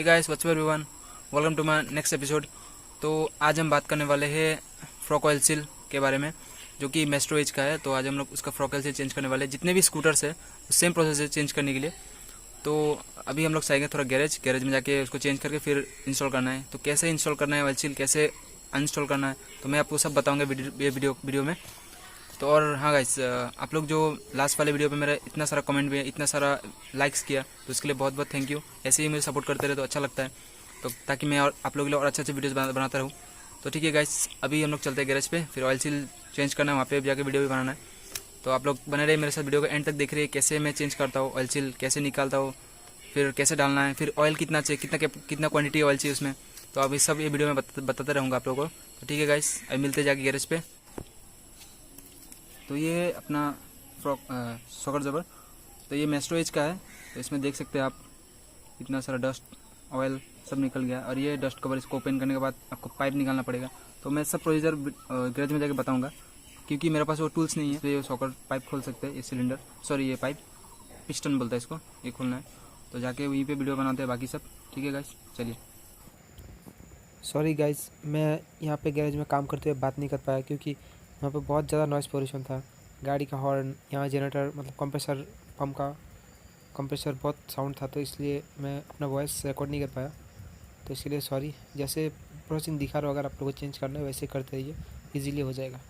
Guys what's up everyone, welcome to my next episode. तो आज हम बात करने वाले हैं फ्रॉक ऑयल सील के बारे में, जो कि मेस्ट्रो एज का है। तो आज हम लोग उसका फ्रॉक ऑयल सील चेंज करने वाले हैं। जितने भी स्कूटर्स है सेम प्रोसेस है चेंज करने के लिए। तो अभी हम लोग जाएंगे थोड़ा गैरेज में जाके उसको चेंज करके फिर इंस्टॉल करना है। तो कैसे इंस्टॉल करना है ऑयल सील, कैसे अनइंस्टॉल करना है, तो मैं आपको सब बताऊँगा वीडियो में। तो और हाँ गाइस, आप लोग जो लास्ट वाले वीडियो पे मेरा इतना सारा कमेंट भी, इतना सारा लाइक्स किया, तो उसके लिए बहुत बहुत थैंक यू। ऐसे ही मुझे सपोर्ट करते रहे तो अच्छा लगता है, तो ताकि मैं और आप लोगों के लिए और अच्छे वीडियोस बनाता रहूँ। तो ठीक है गाइस, अभी हम लोग चलते हैं गैरेज पे, फिर ऑयल सील चेंज करना है, वहाँ पे जाके वीडियो भी बनाना है। तो आप लोग बने रहे मेरे साथ, वीडियो को एंड तक देख रहे हैं कैसे मैं चेंज करता हूँ ऑयल सील, कैसे निकालता हूँ, फिर कैसे डालना है, फिर ऑयल कितना चाहिए, कितना क्वान्टिटी ऑयल चाहिए उसमें। तो अभी सब ये वीडियो में बताते रहूँगा आप लोगों को। तो ठीक है गाइस, अभी मिलते जाके गैरेज पे। तो ये अपना फ्रॉक सॉकर जबर, तो ये मेस्ट्रो एज का है। तो इसमें देख सकते हैं आप इतना सारा डस्ट ऑयल सब निकल गया। और ये डस्ट कवर, इसको ओपन करने के बाद आपको पाइप निकालना पड़ेगा। तो मैं सब प्रोसीजर गैरेज में जाके बताऊंगा, क्योंकि मेरे पास वो टूल्स नहीं है। तो ये सॉकर पाइप खोल सकते हैं, ये सिलेंडर, सॉरी ये पाइप पिस्टन बोलता है इसको, ये खोलना है। तो जाके वहीं पे वीडियो बनाते हैं बाकी सब। ठीक है गाइस, चलिए। सॉरी गाइस, मैं यहाँ पे गैरेज में काम करते हुए बात नहीं कर पाया क्योंकि वहाँ पे बहुत ज़्यादा नॉइज़ पोल्यूशन था। गाड़ी का हॉर्न, यहाँ जनरेटर मतलब कंप्रेसर पंप का कंप्रेसर बहुत साउंड था, तो इसलिए मैं अपना वॉइस रिकॉर्ड नहीं कर पाया। तो इसके लिए सॉरी। जैसे प्रोसेसिंग दिखा रहा हो, अगर आप लोगों को चेंज करना है वैसे करते रहिए, ईजीली हो जाएगा।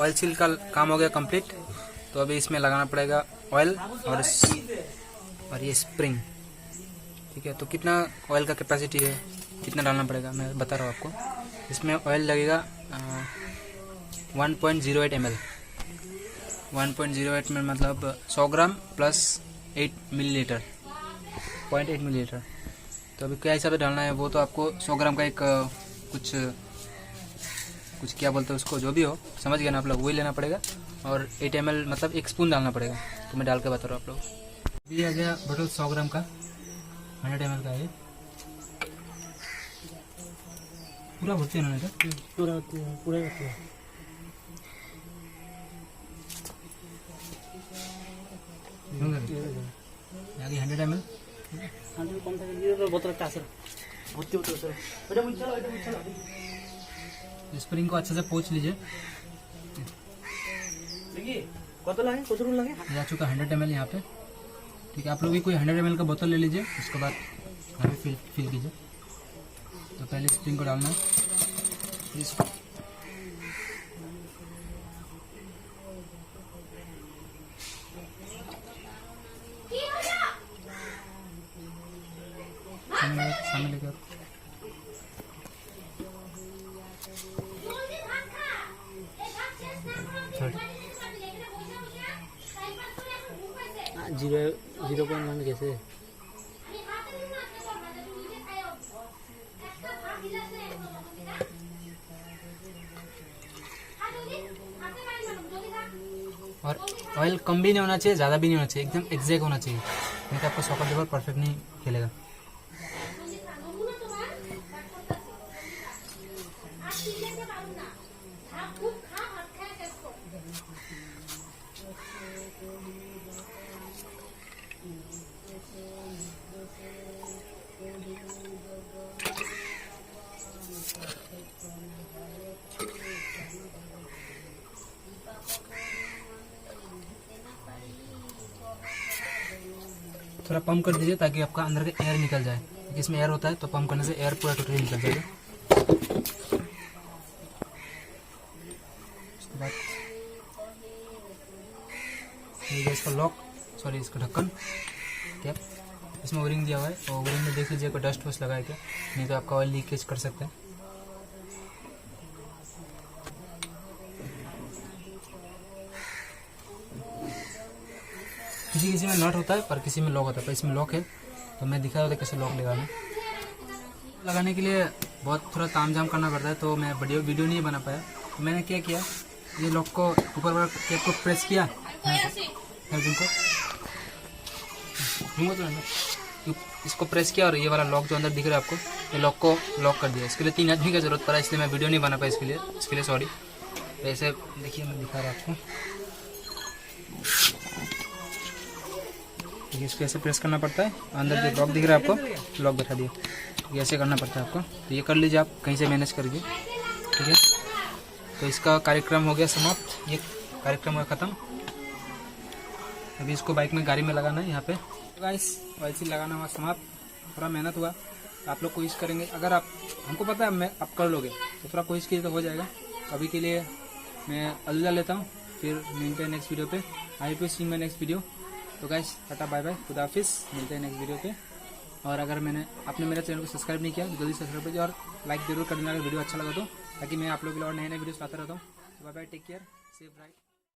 ऑयल सील का काम हो गया कंप्लीट। तो अभी इसमें लगाना पड़ेगा ऑयल और ये स्प्रिंग। ठीक है, तो कितना ऑयल का कैपेसिटी है, कितना डालना पड़ेगा मैं बता रहा हूँ आपको। इसमें ऑयल लगेगा 1.08 ml। 1.08 में मतलब 100 ग्राम प्लस 8 मिलीलीटर, 0.8 मिलीलीटर। तो अभी क्या हिसाब से डालना है वो तो आपको 100 ग्राम का एक कुछ क्या बोलते हैं उसको, जो भी हो समझ गए ना आप लोग, वही लेना पड़ेगा। और 8 ml मतलब 1 स्पून डालना पड़ेगा। तो मैं डाल के बता रहा हूँ आप लोग। ये आ गया बोतल 100 ग्राम का, 100 ml का है। पूरा भरती है ना, पूरा होती है, पूरा होती है। आगे 100 ml कम था ये बोतल का असर भर्ती होते सर। बेटा मुझे चलो, स्प्रिंग को अच्छे से पोंछ लीजिए। देखिए कत लगे, कत रूल लगे ये आ चुका 100 ml यहाँ पे। ठीक है, आप लोग भी कोई 100 ml का बोतल ले लीजिए, उसके बाद यहाँ पे फिल कीजिए। तो पहले स्प्रिंग को डालना है। सामने लेके आओ। जीरो 0.1 कैसे? और ऑयल कम भी नहीं होना चाहिए, ज़्यादा भी नहीं होना चाहिए, एकदम एग्जैक्ट होना चाहिए, नहीं तो आपका सॉकर लेवल परफेक्ट नहीं खेलेगा। थोड़ा पंप कर दीजिए ताकि आपका अंदर का एयर निकल जाए, क्योंकि इसमें एयर होता है तो पंप करने से एयर पूरा टोटली निकल जाएगा। उसके बाद ये इसका लॉक, सॉरी इसका ढक्कन कैप, इसमें ओरिंग दिया हुआ है। और ओरिंग में देख लीजिए कोई डस्ट वस्ट लगा है क्या, नहीं तो आपका ऑयल लीकेज कर सकते हैं। किसी में नट होता है पर किसी में लॉक होता है, पर इसमें लॉक है तो मैं दिखा रहा था कैसे लॉक लगाने के लिए बहुत थोड़ा तामझाम करना पड़ता है, तो मैं वीडियो नहीं बना पाया। तो मैंने क्या किया, ये लॉक को ऊपर वाला कैप को प्रेस किया, इसको प्रेस किया और ये वाला लॉक जो अंदर दिख रहा है आपको, ये लॉक को लॉक कर दिया। इसके लिए 3 आदमी की जरूरत पड़ा, इसलिए मैं वीडियो नहीं बना पाया इसके लिए सॉरी। तो ऐसे देखिए मैं दिखा रहा आपको, इसको ऐसे प्रेस करना पड़ता है। अंदर जो लॉक दिख रहा है आपको, लॉक बैठा दिया, ये ऐसे करना पड़ता है आपको। तो ये कर लीजिए आप कहीं से मैनेज करके, ठीक है। तो इसका कार्यक्रम हो गया समाप्त, ये कार्यक्रम हुआ ख़त्म। अभी इसको बाइक में गाड़ी में लगाना है यहाँ पे। गाइस ऑयल सील लगाना हुआ समाप्त, थोड़ा मेहनत हुआ। आप लोग कोशिश करेंगे, अगर आप, हमको पता है आप कर लोगे, तो थोड़ा कोशिश कीजिए तो हो जाएगा। अभी के लिए मैं अलविदा लेता हूँ, फिर मिलते हैं नेक्स्ट वीडियो पे। I will see my next video. तो गाइस टाटा बाय बाय, खुदा हाफिज़, मिलते हैं नेक्स्ट वीडियो पे। और अगर आपने मेरे चैनल को सब्सक्राइब नहीं किया तो जल्दी सब्सक्राइब कीजिए और लाइक जरूर कर देना अगर वीडियो अच्छा लगा तो, ताकि मैं आप लोगों के लिए और नए वीडियोस लाता रहता हूँ। Bye bye, take care, safe ride.